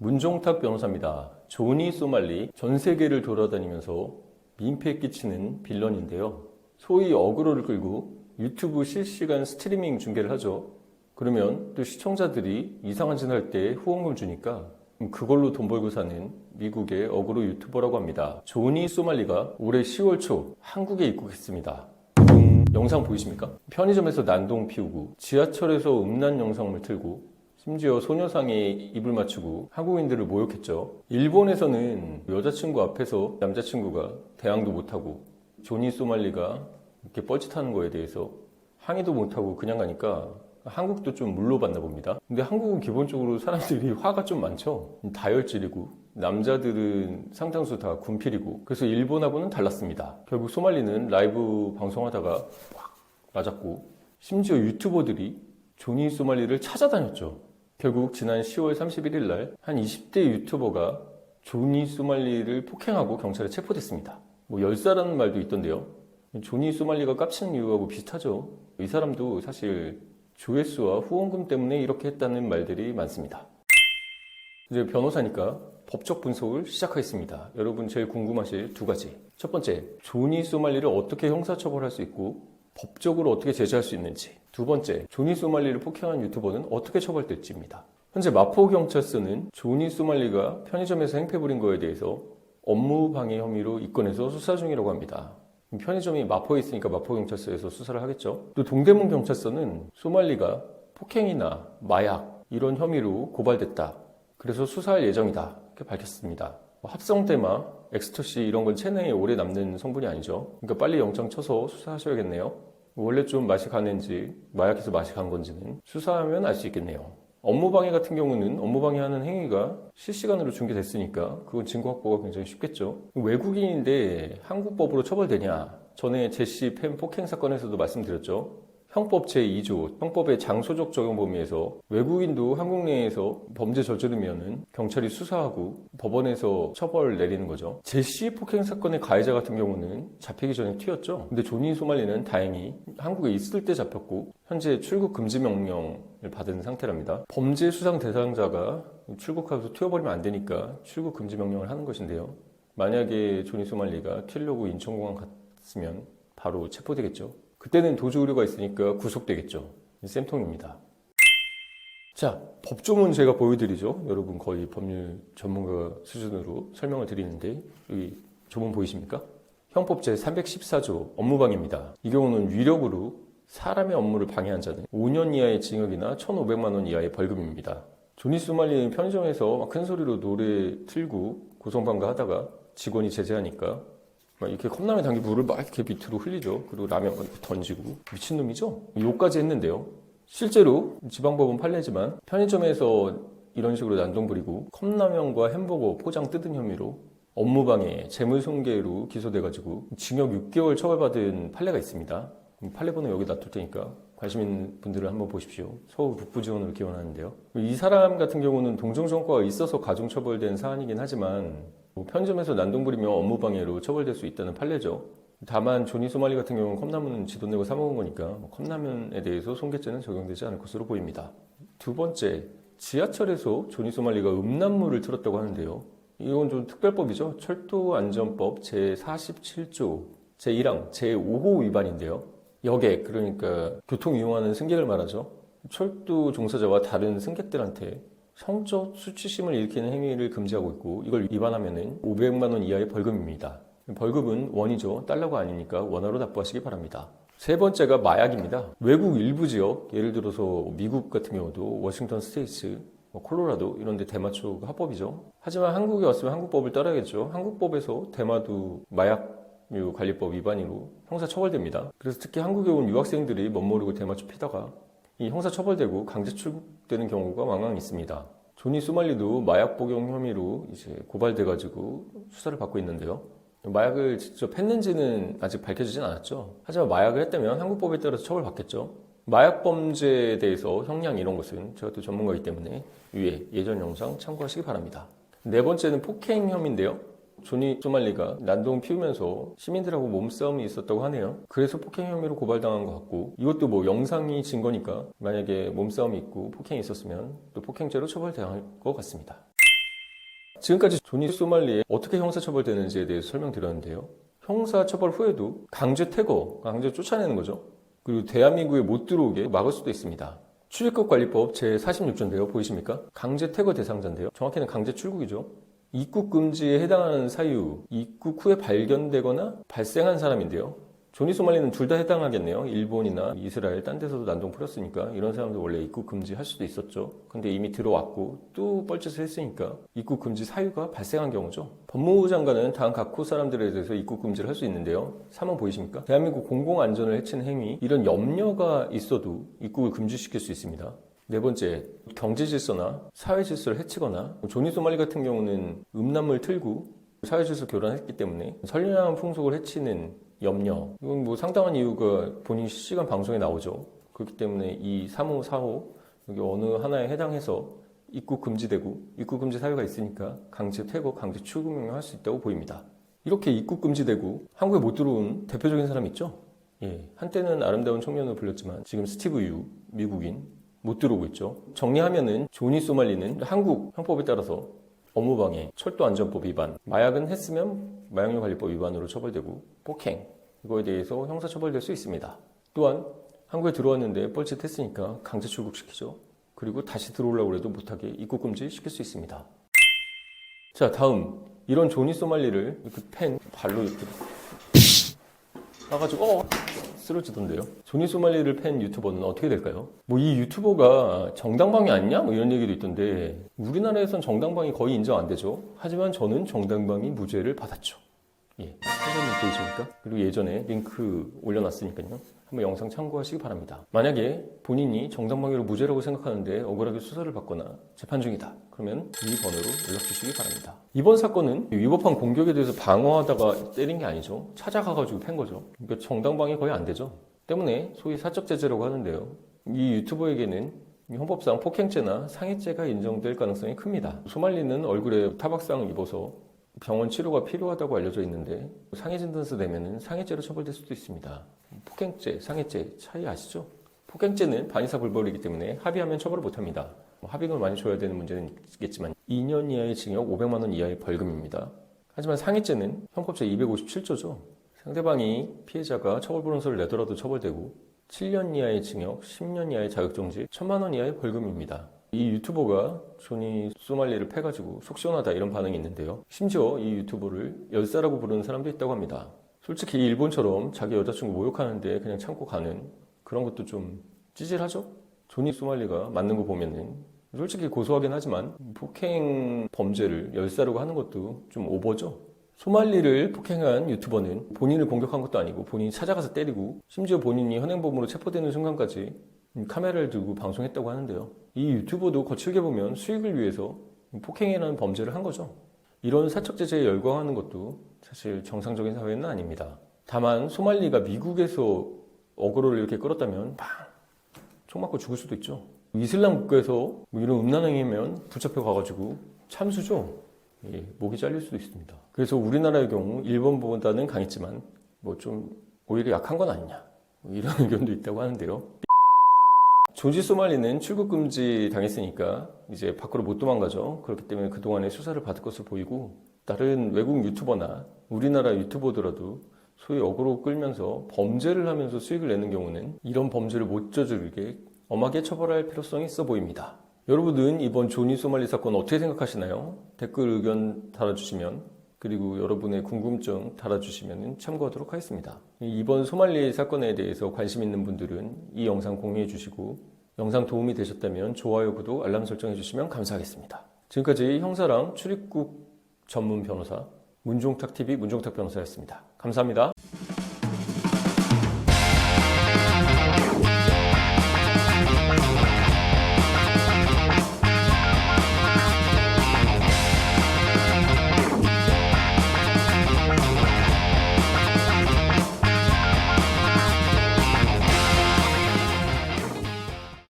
문종탁 변호사입니다. 조니 소말리 전 세계를 돌아다니면서 민폐 끼치는 빌런인데요. 소위 어그로를 끌고 유튜브 실시간 스트리밍 중계를 하죠. 그러면 또 시청자들이 이상한 짓 할 때 후원금 주니까 그걸로 돈 벌고 사는 미국의 어그로 유튜버라고 합니다. 조니 소말리가 올해 10월 초 한국에 입국했습니다. 영상 보이십니까? 편의점에서 난동 피우고 지하철에서 음란 영상을 틀고 심지어 소녀상에 입을 맞추고 한국인들을 모욕했죠. 일본에서는 여자친구 앞에서 남자친구가 대항도 못하고 조니 소말리가 이렇게 뻘짓하는 거에 대해서 항의도 못하고 그냥 가니까 한국도 좀 물러봤나 봅니다. 근데 한국은 기본적으로 사람들이 화가 좀 많죠. 다혈질이고 남자들은 상당수 다 군필이고 그래서 일본하고는 달랐습니다. 결국 소말리는 라이브 방송하다가 팍 맞았고 심지어 유튜버들이 조니 소말리를 찾아다녔죠. 결국 지난 10월 31일 날 한 20대 유튜버가 조니 소말리를 폭행하고 경찰에 체포됐습니다. 뭐 열사라는 말도 있던데요. 조니 소말리가 깝치는 이유하고 비슷하죠. 이 사람도 사실 조회수와 후원금 때문에 이렇게 했다는 말들이 많습니다. 이제 변호사니까 법적 분석을 시작하겠습니다. 여러분 제일 궁금하실 두 가지. 첫 번째, 조니 소말리를 어떻게 형사처벌할 수 있고 법적으로 어떻게 제재할 수 있는지. 두 번째, 조니 소말리를 폭행한 유튜버는 어떻게 처벌될지입니다. 현재 마포경찰서는 조니 소말리가 편의점에서 행패 부린 거에 대해서 업무방해 혐의로 입건해서 수사 중이라고 합니다. 편의점이 마포에 있으니까 마포경찰서에서 수사를 하겠죠. 또 동대문경찰서는 소말리가 폭행이나 마약 이런 혐의로 고발됐다. 그래서 수사할 예정이다. 이렇게 밝혔습니다. 합성대마, 엑스터시 이런 건 체내에 오래 남는 성분이 아니죠. 그러니까 빨리 영장 쳐서 수사하셔야겠네요. 원래 좀 맛이 가는지 마약해서 맛이 간 건지는 수사하면 알 수 있겠네요. 업무방해 같은 경우는 업무방해하는 행위가 실시간으로 중계됐으니까 그건 증거 확보가 굉장히 쉽겠죠. 외국인인데 한국법으로 처벌되냐? 전에 제시 펜 폭행 사건에서도 말씀드렸죠. 형법 제2조 형법의 장소적 적용 범위에서 외국인도 한국 내에서 범죄 저지르면은 경찰이 수사하고 법원에서 처벌 내리는 거죠. 제시 폭행 사건의 가해자 같은 경우는 잡히기 전에 튀었죠. 근데 조니 소말리는 다행히 한국에 있을 때 잡혔고 현재 출국 금지 명령을 받은 상태랍니다. 범죄 수상 대상자가 출국하면서 튀어버리면 안 되니까 출국 금지 명령을 하는 것인데요. 만약에 조니 소말리가 튀려고 인천공항 갔으면 바로 체포되겠죠. 그때는 도주 우려가 있으니까 구속되겠죠. 쌤통입니다. 자, 법조문 제가 보여드리죠. 여러분 거의 법률 전문가 수준으로 설명을 드리는데 여기 조문 보이십니까? 형법 제314조 업무방해입니다. 이 경우는 위력으로 사람의 업무를 방해한 자는 5년 이하의 징역이나 1,500만 원 이하의 벌금입니다. 조니 소말리는 편의점에서 큰 소리로 노래 틀고 고성방가하다가 직원이 제재하니까 막 이렇게 컵라면 담긴 물을 막 이렇게 밑으로 흘리죠. 그리고 라면 던지고 미친놈이죠? 욕까지 했는데요. 실제로 지방법원 판례지만 편의점에서 이런 식으로 난동 부리고 컵라면과 햄버거 포장 뜯은 혐의로 업무방해, 재물손괴로 기소돼가지고 징역 6개월 처벌받은 판례가 있습니다. 판례번호 여기 놔둘 테니까 관심 있는 분들은 한번 보십시오. 서울 북부지원으로 기원하는데요. 이 사람 같은 경우는 동정정과가 있어서 가중처벌된 사안이긴 하지만 편의점에서 난동 부리며 업무방해로 처벌될 수 있다는 판례죠. 다만 조니 소말리 같은 경우는 컵라면은 지 돈 내고 사 먹은 거니까 컵라면에 대해서 손괴죄는 적용되지 않을 것으로 보입니다. 두 번째, 지하철에서 조니 소말리가 음란물을 틀었다고 하는데요. 이건 좀 특별법이죠. 철도안전법 제47조 제1항 제5호 위반인데요. 여객, 그러니까 교통 이용하는 승객을 말하죠. 철도 종사자와 다른 승객들한테 성적 수치심을 일으키는 행위를 금지하고 있고 이걸 위반하면은 500만 원 이하의 벌금입니다. 벌금은 원이죠. 달러가 아니니까 원화로 납부하시기 바랍니다. 세 번째가 마약입니다. 외국 일부 지역, 예를 들어서 미국 같은 경우도 워싱턴 스테이트, 콜로라도 이런 데 대마초가 합법이죠. 하지만 한국에 왔으면 한국법을 따라야겠죠. 한국법에서 대마도 마약류 관리법 위반으로 형사 처벌됩니다. 그래서 특히 한국에 온 유학생들이 멋모르고 대마초 피다가 이 형사 처벌되고 강제 출국되는 경우가 왕왕 있습니다. 조니 소말리도 마약 복용 혐의로 이제 고발돼가지고 수사를 받고 있는데요. 마약을 직접 했는지는 아직 밝혀지진 않았죠. 하지만 마약을 했다면 한국법에 따라서 처벌받겠죠. 마약 범죄에 대해서 형량 이런 것은 제가 또 전문가이기 때문에 위에 예전 영상 참고하시기 바랍니다. 네 번째는 폭행 혐의인데요. 조니 소말리가 난동 피우면서 시민들하고 몸싸움이 있었다고 하네요. 그래서 폭행 혐의로 고발당한 것 같고 이것도 뭐 영상이 증거니까 만약에 몸싸움이 있고 폭행이 있었으면 또 폭행죄로 처벌당할 것 같습니다. 지금까지 조니 소말리에 어떻게 형사처벌되는지에 대해서 설명드렸는데요. 형사처벌 후에도 강제 퇴거, 강제 쫓아내는 거죠. 그리고 대한민국에 못 들어오게 막을 수도 있습니다. 출입국 관리법 제46조인데요. 보이십니까? 강제 퇴거 대상자인데요. 정확히는 강제 출국이죠. 입국 금지에 해당하는 사유, 입국 후에 발견되거나 발생한 사람인데요. 조니 소말리는 둘 다 해당하겠네요. 일본이나 이스라엘, 딴 데서도 난동 풀었으니까 이런 사람들 원래 입국 금지할 수도 있었죠. 근데 이미 들어왔고 또 뻘짓을 했으니까 입국 금지 사유가 발생한 경우죠. 법무부 장관은 다음 각호 사람들에 대해서 입국 금지를 할 수 있는데요. 3번 보이십니까? 대한민국 공공안전을 해치는 행위, 이런 염려가 있어도 입국을 금지시킬 수 있습니다. 네 번째, 경제질서나 사회질서를 해치거나 조니 소말리 같은 경우는 음란물 틀고 사회질서 교란했기 때문에 선량한 풍속을 해치는 염려, 이건 뭐 상당한 이유가 본인 실시간 방송에 나오죠. 그렇기 때문에 이 3호, 4호 여기 어느 하나에 해당해서 입국 금지되고 입국 금지 사유가 있으니까 강제 퇴거, 강제 출국 명령할 수 있다고 보입니다. 이렇게 입국 금지되고 한국에 못 들어온 대표적인 사람 있죠? 한때는 아름다운 청년으로 불렸지만 지금 스티브 유, 미국인 못 들어오고 있죠. 정리하면은 조니 소말리는 한국 형법에 따라서 업무방해, 철도안전법 위반, 마약은 했으면 마약류 관리법 위반으로 처벌되고 폭행, 이거에 대해서 형사처벌될 수 있습니다. 또한 한국에 들어왔는데 뻘짓했으니까 강제 출국시키죠. 그리고 다시 들어오려고 해도 못하게 입국금지 시킬 수 있습니다. 자, 다음 이런 조니 소말리를 이렇게 펜 발로 이렇게 놔가지고 쓰러지던데요. 조니 소말리를 팬 유튜버는 어떻게 될까요? 뭐 이 유튜버가 정당방위 아니냐? 뭐 이런 얘기도 있던데 우리나라에선 정당방위 거의 인정 안 되죠. 하지만 저는 정당방위 무죄를 받았죠. 선생님 보이십니까? 그리고 예전에 링크 올려놨으니까요. 한번 영상 참고하시기 바랍니다. 만약에 본인이 정당방위로 무죄라고 생각하는데 억울하게 수사를 받거나 재판 중이다. 그러면 이 번호로 연락 주시기 바랍니다. 이번 사건은 위법한 공격에 대해서 방어하다가 때린 게 아니죠. 찾아가가지고 팬 거죠. 그러니까 정당방위 거의 안 되죠. 때문에 소위 사적제재라고 하는데요. 이 유튜버에게는 형법상 폭행죄나 상해죄가 인정될 가능성이 큽니다. 소말리는 얼굴에 타박상을 입어서 병원 치료가 필요하다고 알려져 있는데 상해 진단서 내면은 상해죄로 처벌될 수도 있습니다. 폭행죄, 상해죄 차이 아시죠? 폭행죄는 반의사 불벌이기 때문에 합의하면 처벌을 못합니다. 합의금을 많이 줘야 되는 문제는 있겠지만 2년 이하의 징역, 500만 원 이하의 벌금입니다. 하지만 상해죄는 형법 제257조죠. 상대방이 피해자가 처벌불원서를 내더라도 처벌되고 7년 이하의 징역, 10년 이하의 자격정지, 1,000만 원 이하의 벌금입니다. 이 유튜버가 조니 소말리를 패가지고 속 시원하다 이런 반응이 있는데요. 심지어 이 유튜버를 열사라고 부르는 사람도 있다고 합니다. 솔직히 일본처럼 자기 여자친구 모욕하는데 그냥 참고 가는 그런 것도 좀 찌질하죠? 조니 소말리가 맞는 거 보면은 솔직히 고소하긴 하지만 폭행 범죄를 열사라고 하는 것도 좀 오버죠? 소말리를 폭행한 유튜버는 본인을 공격한 것도 아니고 본인이 찾아가서 때리고 심지어 본인이 현행범으로 체포되는 순간까지 카메라를 들고 방송했다고 하는데요. 이 유튜버도 거칠게 보면 수익을 위해서 폭행이라는 범죄를 한 거죠. 이런 사척제재에 열광하는 것도 사실 정상적인 사회는 아닙니다. 다만 소말리가 미국에서 어그로를 이렇게 끌었다면 총 맞고 죽을 수도 있죠. 이슬람 국가에서 뭐 이런 음란행위면 붙잡혀 가가지고 참수죠. 목이 잘릴 수도 있습니다. 그래서 우리나라의 경우 일본보다는 강했지만 뭐 좀 오히려 약한 건 아니냐 뭐 이런 의견도 있다고 하는데요. 조지 소말리는 출국 금지 당했으니까 이제 밖으로 못 도망가죠. 그렇기 때문에 그동안에 수사를 받을 것으로 보이고 다른 외국 유튜버나 우리나라 유튜버더라도 소위 어그로 끌면서 범죄를 하면서 수익을 내는 경우는 이런 범죄를 못 저지르게 엄하게 처벌할 필요성이 있어 보입니다. 여러분은 이번 조니 소말리 사건 어떻게 생각하시나요? 댓글 의견 달아주시면 그리고 여러분의 궁금증 달아주시면 참고하도록 하겠습니다. 이번 소말리 사건에 대해서 관심 있는 분들은 이 영상 공유해 주시고 영상 도움이 되셨다면 좋아요, 구독, 알람 설정해 주시면 감사하겠습니다. 지금까지 형사랑 출입국 전문 변호사 문종탁TV 문종탁 변호사였습니다. 감사합니다.